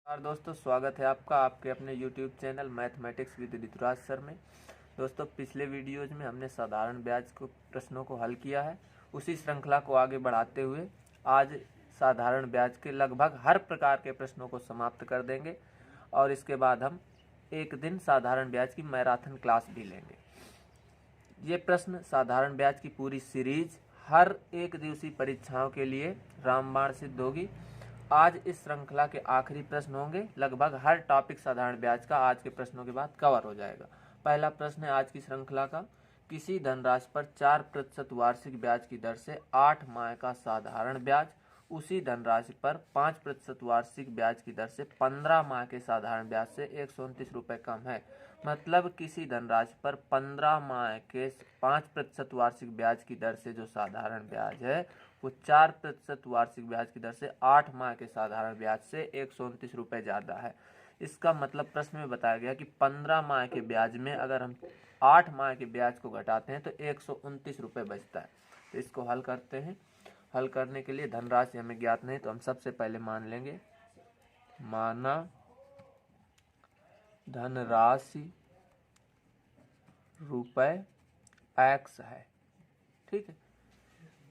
नमस्कार दोस्तों, स्वागत है आपका आपके अपने YouTube channel mathematics with Rituraj sir में। दोस्तों, पिछले वीडियोज में हमने साधारण ब्याज को प्रश्नों को हल किया है। उसी श्रृंखला को आगे बढ़ाते हुए आज साधारण ब्याज के लगभग हर प्रकार के प्रश्नों को समाप्त कर देंगे और इसके बाद हम एक दिन साधारण ब्याज की मैराथन क्लास भी लेंगे। ये प्रश्न साधारण ब्याज की पूरी सीरीज हर एक दिवसीय परीक्षाओं के लिए रामबाण सिद्ध होगी। आज इस श्रृंखला के आखिरी प्रश्न होंगे। लगभग हर टॉपिक साधारण ब्याज का आज के प्रश्नों के बाद कवर हो जाएगा। पहला प्रश्न है आज की श्रृंखला का, किसी धनराशि पर 4% वार्षिक ब्याज की दर से 8 माह का साधारण ब्याज उसी धनराशि पर 5% वार्षिक ब्याज की दर से 15 माह के साधारण ब्याज से 129 रुपये कम है। मतलब किसी धनराशि पर 15 माह के 5% वार्षिक ब्याज की दर से जो साधारण ब्याज है वो 4% वार्षिक ब्याज की दर से 8 माह के साधारण ब्याज से 129 रुपये ज़्यादा है। इसका मतलब प्रश्न में बताया गया कि 15 माह के ब्याज में अगर हम 8 माह के ब्याज को घटाते हैं तो 129 रुपये बचता है। तो इसको हल करते हैं। हल करने के लिए धनराशि हमें ज्ञात नहीं, तो हम सबसे पहले मान लेंगे, माना धनराशि रुपए x है। ठीक है,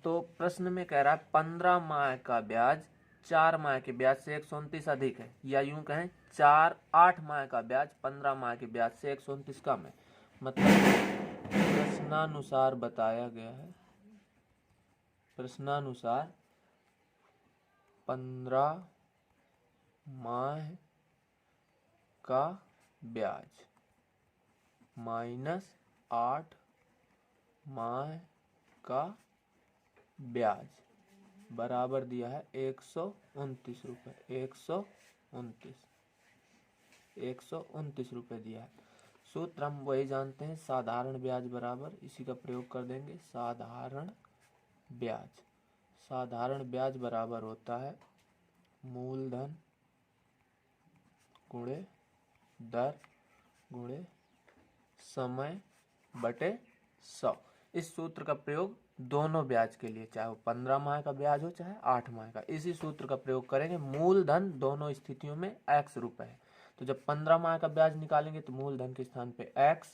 तो प्रश्न में कह रहा है 15 माह का ब्याज 4 माह के ब्याज से 129 अधिक है, या यूं कहें 8 माह का ब्याज 15 माह के ब्याज से 129 कम है। मतलब प्रश्नानुसार बताया गया है, प्रश्नानुसार 15 माह का ब्याज माइनस 8 माह का ब्याज बराबर दिया है 129 रुपये। 129 रुपये दिया है। सूत्र हम वही जानते हैं, साधारण ब्याज बराबर, इसी का प्रयोग कर देंगे, साधारण ब्याज बराबर होता है मूलधन गुणे दर गुणे समय बटे 100। इस सूत्र का प्रयोग दोनों ब्याज के लिए, चाहे वो 15 माह का ब्याज हो चाहे 8 माह का, इसी सूत्र का प्रयोग करेंगे। मूलधन दोनों स्थितियों में x रुपए है, तो जब 15 माह का ब्याज निकालेंगे तो मूलधन के स्थान पे x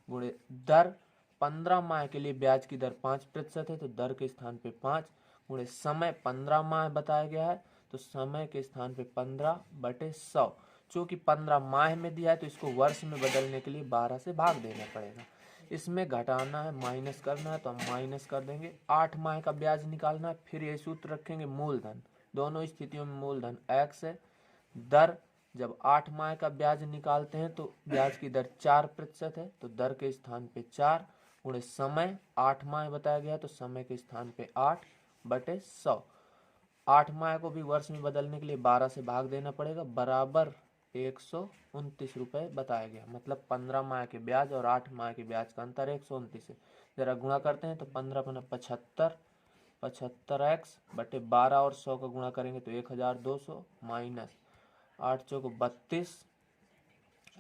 गुणे दर, 15 माह के लिए ब्याज की दर 5% है तो दर के स्थान पे 5 गुणे समय, 15 माह बताया गया है तो समय के स्थान पे 15 बटे 100। चूंकि 15 माह में दिया है तो इसको वर्ष में बदलने के लिए 12 से भाग देना पड़ेगा। इसमें घटाना है, माइनस करना है तो हम माइनस कर देंगे। 8 माह का ब्याज निकालना है, फिर ये सूत्र रखेंगे, मूलधन दोनों स्थितियों में मूलधन x है, दर जब 8 माह का ब्याज निकालते हैं तो ब्याज की दर 4% है तो दर के स्थान पे 4 गुणे समय, 8 माह बताया गया तो समय के स्थान पे 8 बटे 100। 8 माह को भी वर्ष में बदलने के लिए 12 से भाग देना पड़ेगा, बराबर 129 रुपये बताया गया। मतलब 15 माह के ब्याज और 8 माह के ब्याज का अंतर 129 है। जरा गुणा करते हैं तो 15 पना 75, 75x बटे 12 और 100 का गुणा करेंगे तो 1200 माइनस 8 चौको 32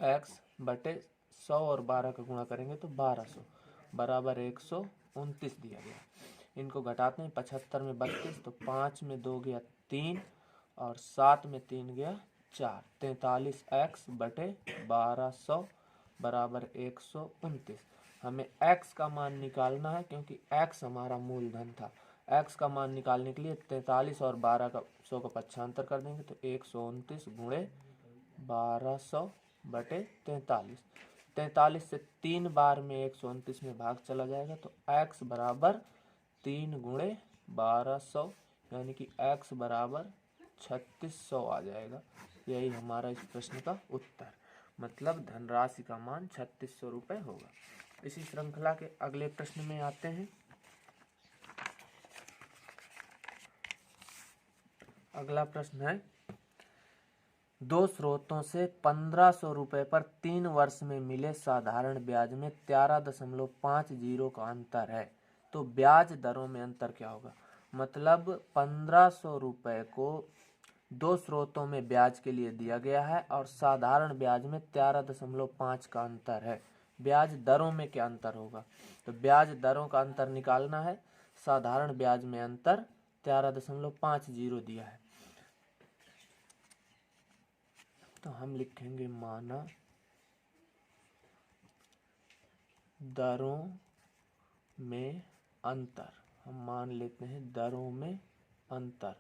x बटे 100 और 12 का गुणा करेंगे तो 1200 बराबर 129 दिया गया। इनको घटाते हैं, 75 में 32 तो 5 में 2 गया 3 और 7 में 3 गया 4, 43x बटे 1200 बराबर 129। हमें x का मान निकालना है क्योंकि x हमारा मूलधन था। x का मान निकालने के लिए 43 और 12 का 100 का पक्षांतर कर देंगे तो 129 गुणे 1200 बटे 43। 43 से 3 बार में 129 में भाग चला जाएगा तो x बराबर 3 गुणे 1200, यानी कि x बराबर 3600 आ जाएगा। यही हमारा इस प्रश्न का उत्तर, मतलब धनराशि का मान 3600 रुपये होगा। इसी श्रृंखला के अगले प्रश्न में आते हैं। अगला प्रश्न है, दो स्रोतों से 1500 रुपये पर 3 वर्ष में मिले साधारण ब्याज में 13.50 का अंतर है, तो ब्याज दरों में अंतर क्या होगा। मतलब 1500 रुपये को दो स्रोतों में ब्याज के लिए दिया गया है और साधारण ब्याज में 13.5 का अंतर है। ब्याज दरों में क्या अंतर होगा, तो ब्याज दरों का अंतर निकालना है। साधारण ब्याज में अंतर 13.50 दिया है। तो हम लिखेंगे माना दरों में अंतर। हम मान लेते हैं दरों में अंतर,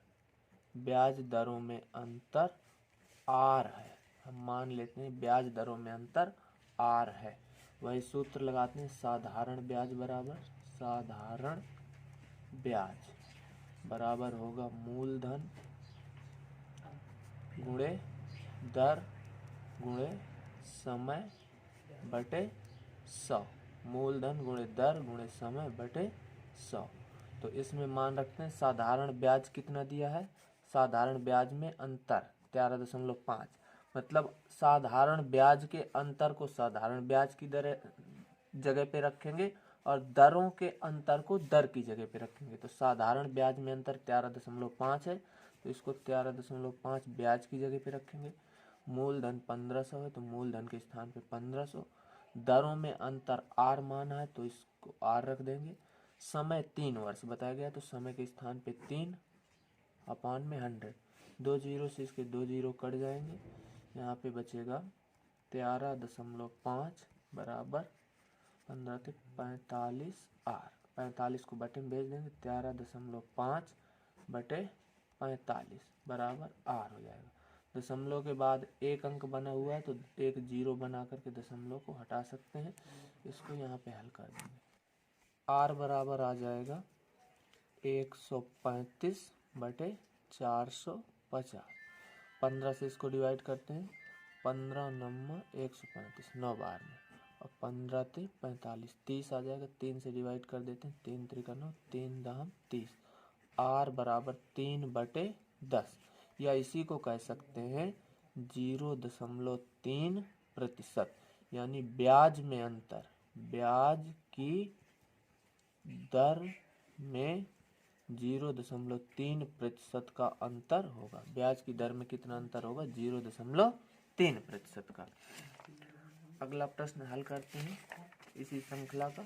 ब्याज दरों में अंतर आर है। हम मान लेते हैं ब्याज दरों में अंतर आर है। वही सूत्र लगाते हैं, साधारण ब्याज बराबर साधारण ब्याज बराबर होगा मूलधन गुणे दर गुणे समय बटे 100। मूलधन गुणे दर गुणे समय बटे 100। तो इसमें मान रखते हैं साधारण ब्याज कितना दिया है, साधारण ब्याज में अंतर 13.5, मतलब साधारण ब्याज के अंतर को साधारण ब्याज की दर जगह पे रखेंगे और दरों के अंतर को दर की जगह पे रखेंगे। तो साधारण ब्याज में अंतर 13.5 है, तो इसको 13.5 ब्याज की जगह पे रखेंगे। मूलधन 1500 है, तो मूलधन के स्थान पे 1500। दरों में अंतर आर माना है, तो इसको आर रख देंगे। समय 3 वर्ष बताया गया, तो समय के स्थान पे 3 अपान में 100। 2 जीरो से इसके 2 जीरो कट जाएंगे, यहाँ पे बचेगा 13.5 बराबर 15 से 45 आर। 45 को बटे में भेज देंगे, 13.5 बटे 45 बराबर आर हो जाएगा। दशमलव के बाद एक अंक बना हुआ है, तो एक जीरो बना करके दशमलव को हटा सकते हैं। इसको यहाँ पे हल कर देंगे, आर बराबर आ जाएगा 135 बटे 450। 15 से इसको डिवाइड करते हैं, 15 नम्मा 135 9 बार में, और 15 ते 45 30 आ जाएगा। 3 से डिवाइड कर देते हैं, 3 त्रिका 9 3 दाम 30। आर बराबर 3 बटे 10, या इसी को कह सकते हैं 0.3%, यानी ब्याज में अंतर, ब्याज की दर में 0.3% का अंतर होगा। ब्याज की दर में कितना अंतर होगा, 0.3% का। अगला प्रश्न हल करते हैं इसी श्रृंखला का।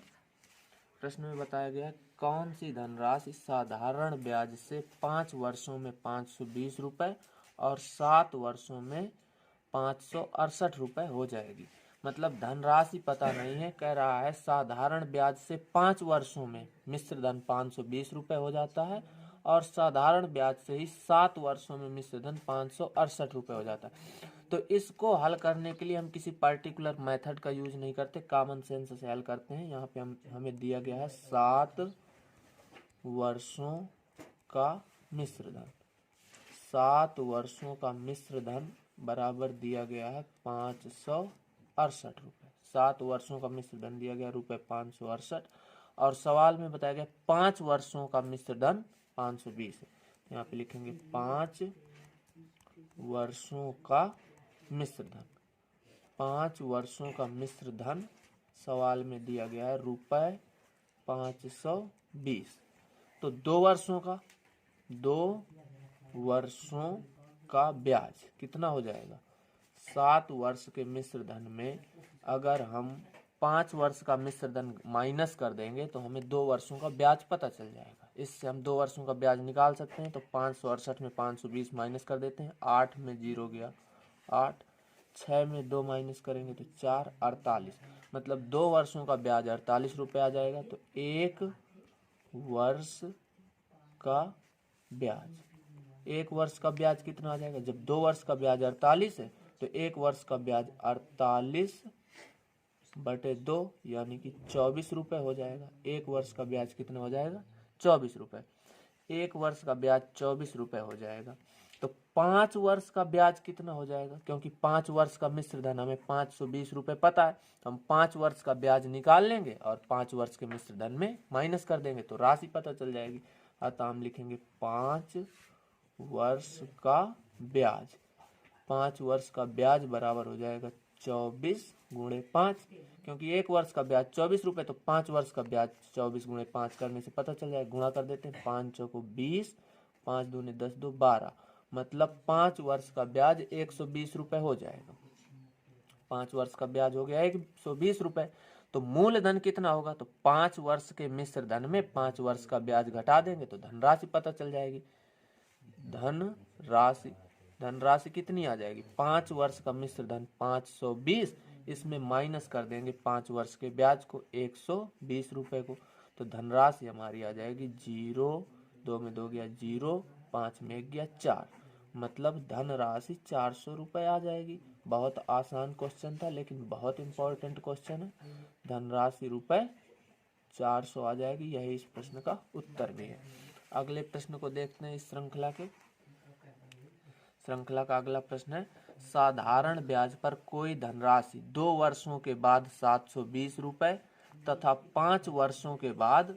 प्रश्न में बताया गया कौन सी धनराशि साधारण ब्याज से 5 वर्षों में 520 रुपए और 7 वर्षों में 568 रुपए हो जाएगी। मतलब धनराशि पता नहीं है, कह रहा है साधारण ब्याज से 5 वर्षों में मिश्र धन 520 रुपए हो जाता है और साधारण ब्याज से ही 7 वर्षों में मिश्र धन 568 रुपए हो जाता है। तो इसको हल करने के लिए हम किसी पर्टिकुलर मेथड का यूज नहीं करते, कॉमन सेंस से हल करते हैं। यहाँ पे हमें दिया गया है 7 वर्षों का मिश्र धन, 7 वर्षों का मिश्र धन बराबर दिया गया है 568 रुपए। 7 वर्षों का मिश्र धन दिया गया रुपए 568, और सवाल में बताया गया 5 वर्षों का मिश्र धन 520 है। यहाँ पे लिखेंगे 5 वर्षों का मिश्र धन, 5 वर्षों का मिश्र धन सवाल में दिया गया है रुपए 520। तो 2 वर्षों का ब्याज कितना हो जाएगा, 7 वर्ष के मिश्र धन में अगर हम 5 वर्ष का मिश्र धन माइनस कर देंगे तो हमें 2 वर्षों का ब्याज पता चल जाएगा। इससे हम 2 वर्षों का ब्याज निकाल सकते हैं। तो 568 में 520 माइनस कर देते हैं, 8 में 0 गया 8, 6 में 2 माइनस करेंगे तो 4 48, मतलब 2 वर्षों का ब्याज 48 रुपये आ जाएगा। तो 1 वर्ष का ब्याज, 1 वर्ष का ब्याज कितना आ जाएगा, जब 2 वर्ष का ब्याज 48 है तो 1 वर्ष का ब्याज 48 बटे 2 यानी कि 24 रुपये हो जाएगा। 1 वर्ष का ब्याज कितना हो जाएगा, 24 रुपये। 1 वर्ष का ब्याज 24 रुपये हो जाएगा। तो 5 वर्ष का ब्याज कितना हो जाएगा, क्योंकि 5 वर्ष का मिश्र धन हमें 520 रुपये पता है, हम 5 वर्ष का ब्याज निकाल लेंगे और 5 वर्ष के मिश्र धन में माइनस कर देंगे तो राशि पता चल जाएगी। अतः हम लिखेंगे 5 वर्ष का ब्याज, 5 वर्ष का ब्याज बराबर हो जाएगा 24 गुणे 5, क्योंकि 1 वर्ष का ब्याज 24 रुपये, तो 5 वर्ष का ब्याज 24 गुणे 5 करने से पता चल जाएगा। गुणा कर देते हैं, 5 चौको 20, 5 दूने 10 दो 12, मतलब 5 वर्ष का ब्याज 120 रुपये हो जाएगा। 5 वर्ष का ब्याज हो गया 120 रुपये। तो मूलधन कितना होगा, तो 5 वर्ष के मिश्र धन में 5 वर्ष का ब्याज घटा देंगे तो धनराशि पता चल जाएगी। धन राशि धनराशि कितनी आ जाएगी, 5 वर्ष का मिश्र धन 520, इसमें माइनस कर देंगे 5 वर्ष के ब्याज को 120 रुपए को, तो धनराशि हमारी आ जाएगी 0, 2 में 2 गया 0, 5 में 1 गया 4, मतलब धनराशि 400 रुपये आ जाएगी। बहुत आसान क्वेश्चन था लेकिन बहुत इंपॉर्टेंट क्वेश्चन है। धनराशि रुपये 400 आ जाएगी, यही इस प्रश्न का उत्तर भी है। अगले प्रश्न को देखते हैं। इस श्रृंखला का अगला प्रश्न है, साधारण ब्याज पर कोई धनराशि 2 वर्षों के बाद 720 रुपये तथा 5 वर्षों के बाद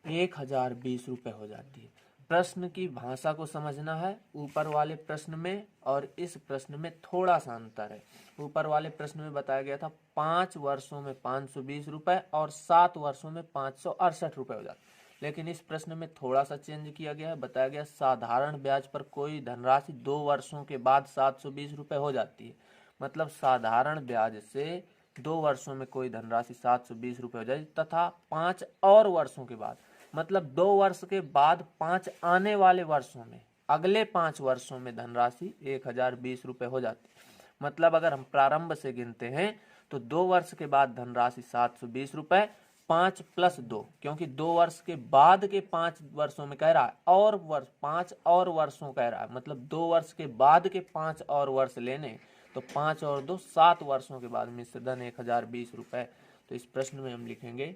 1020 रुपये हो जाती है। प्रश्न की भाषा को समझना है। ऊपर वाले प्रश्न में और इस प्रश्न में थोड़ा सा अंतर है। ऊपर वाले प्रश्न में बताया गया था 5 वर्षों में 520 रुपये और 7 वर्षों में 568 रुपये हो जाते, लेकिन इस प्रश्न में थोड़ा सा चेंज किया गया है। बताया गया साधारण ब्याज पर कोई धनराशि 2 वर्षों के बाद 720 रुपये हो जाती है, मतलब साधारण ब्याज से 2 वर्षों में कोई धनराशि 720 रुपये हो जाएगी तथा 5 और वर्षों के बाद, मतलब 2 वर्ष के बाद 5 आने वाले वर्षों में, अगले 5 वर्षों में धनराशि 1020 रुपये हो जाती है। मतलब अगर हम प्रारंभ से गिनते हैं तो 2 वर्ष के बाद धनराशि 720 रुपये, 5 + 2, क्योंकि 2 वर्ष के बाद के 5 वर्षों में कह रहा है और वर्ष 5 और वर्षों कह रहा है, मतलब 2 वर्ष के बाद के 5 और वर्ष लेने, तो 5 और 2 7 वर्षों के बाद मिश्र धन 1020 रुपये। तो इस प्रश्न में हम लिखेंगे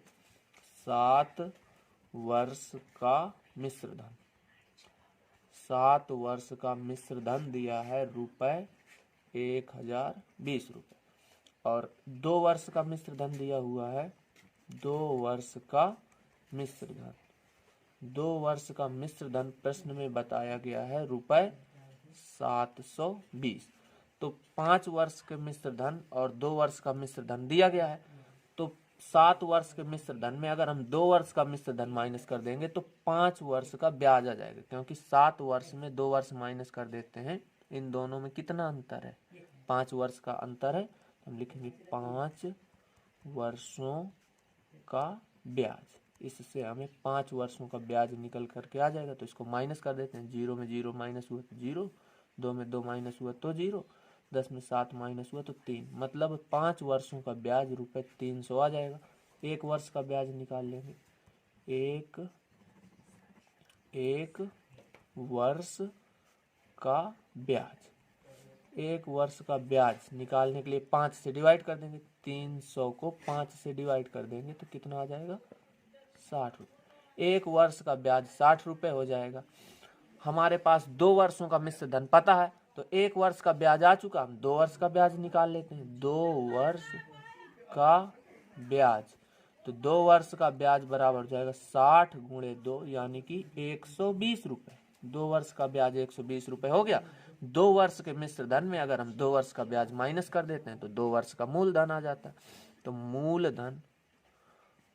7 वर्ष का मिश्र धन। 7 वर्ष का मिश्र धन दिया है रुपये 1020 रुपये, और 2 वर्ष का मिश्र धन दिया हुआ है 2 वर्ष का मिश्र धन। 2 वर्ष का मिश्र धन प्रश्न में बताया गया है रुपये 720। तो 5 वर्ष के मिश्र धन और 2 वर्ष का मिश्र धन दिया गया है, तो 7 वर्ष के मिश्र धन में अगर हम 2 वर्ष का मिश्र धन माइनस कर देंगे तो 5 वर्ष का ब्याज आ जाएगा, क्योंकि 7 वर्ष में 2 वर्ष माइनस कर देते हैं। इन दोनों में कितना अंतर है, 5 वर्ष का अंतर है। हम लिखेंगे 5 वर्षों का ब्याज, इससे हमें 5 वर्षों का ब्याज निकल करके आ जाएगा। तो इसको माइनस कर देते हैं, 0 में 0 माइनस हुआ तो 0, 2 में 2 माइनस हुआ तो 0, 10 में 7 माइनस हुआ तो 3, मतलब 5 वर्षों का ब्याज रुपये 300 आ जाएगा। 1 वर्ष का ब्याज निकाल लेंगे, एक वर्ष का ब्याज, 1 वर्ष का ब्याज निकालने के लिए 5 से डिवाइड कर देंगे, 300 को 5 से डिवाइड कर देंगे तो कितना आ जाएगा, 60 रुपये। 1 वर्ष का ब्याज 60 रुपये हो जाएगा। हमारे पास 2 वर्षों का मिश्र धन पता है, तो 1 वर्ष का ब्याज आ चुका, हम 2 वर्ष का ब्याज निकाल लेते हैं। 2 वर्ष का ब्याज, तो 2 वर्ष का ब्याज बराबर हो जाएगा 60 × 2 यानी कि 120 रुपये। 2 वर्ष का ब्याज 120 रुपये हो गया। 2 वर्ष के मिश्र धन में अगर हम 2 वर्ष का ब्याज माइनस कर देते हैं तो 2 वर्ष का मूलधन आ जाता है। तो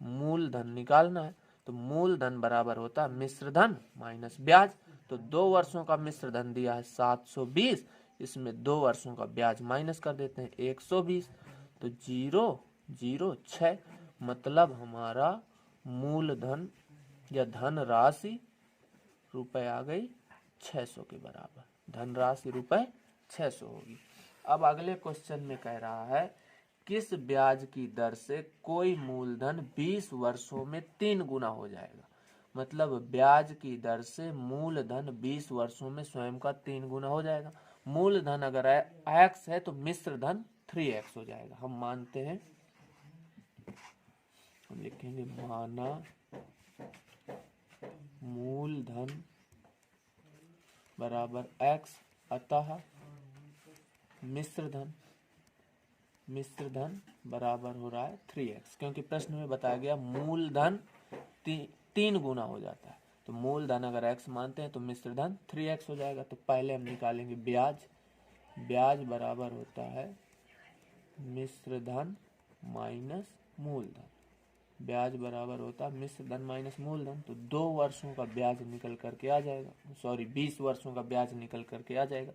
मूलधन निकालना है, तो मूलधन बराबर होता है मिश्र धन माइनस ब्याज। तो 2 वर्षों का मिश्र धन दिया है 720, इसमें 2 वर्षों का ब्याज माइनस कर देते हैं 120, तो 0 0 6, मतलब हमारा मूलधन या धन राशि रुपये आ गई 600 के बराबर। धनराशि रुपये 600 होगी। अब अगले क्वेश्चन में कह रहा है किस ब्याज की दर से कोई मूलधन 20 वर्षों में 3 गुना हो जाएगा। मतलब ब्याज की दर से मूलधन 20 वर्षों में स्वयं का 3 गुना हो जाएगा। मूलधन अगर x है तो मिश्र धन 3x हो जाएगा। हम मानते हैं, हम लिखेंगे माना मूलधन बराबर x, अतः मिश्र धन बराबर हो रहा है 3x, क्योंकि प्रश्न में बताया गया मूलधन 3 गुना हो जाता है। तो मूलधन अगर x मानते हैं तो मिश्र धन 3x हो जाएगा। तो पहले हम निकालेंगे ब्याज बराबर होता है मिश्र धन माइनस मूलधन। ब्याज बराबर होता है मिश्र धन माइनस मूलधन। तो 2 वर्षों का ब्याज निकल करके आ जाएगा, 20 वर्षों का ब्याज निकल करके आ जाएगा।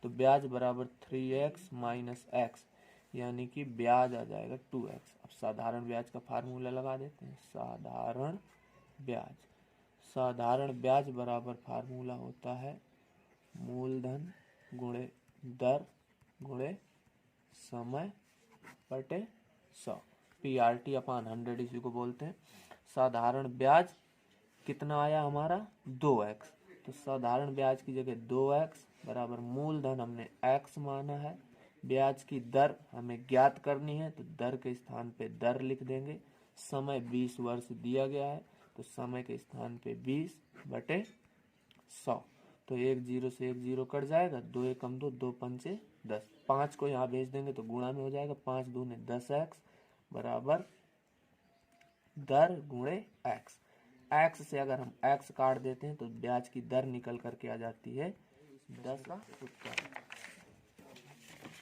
तो ब्याज बराबर 3x माइनस x, यानी कि ब्याज आ जाएगा 2x। अब साधारण ब्याज का फार्मूला लगा देते हैं। साधारण ब्याज बराबर फार्मूला होता है मूलधन गुणे दर गुणे समय बटे 100। PRT अपान 100 इसी को बोलते हैं। साधारण ब्याज कितना आया हमारा 2x, तो साधारण ब्याज की जगह 2x बराबर मूलधन हमने x माना है, ब्याज की दर हमें ज्ञात करनी है तो दर के स्थान पे दर लिख देंगे। समय 20 वर्ष दिया गया है तो समय के स्थान पे 20 बटे 100। तो 1 0 से 1 0 कट जाएगा, 2 एकम 2, 2 पंचे 10, 5 को यहाँ भेज देंगे तो गुणा में हो जाएगा, 5 दूने 10x बराबर दर गुणे x। x से अगर हम x काट देते हैं तो ब्याज की दर निकल करके आ जाती है 10 का उत्तर।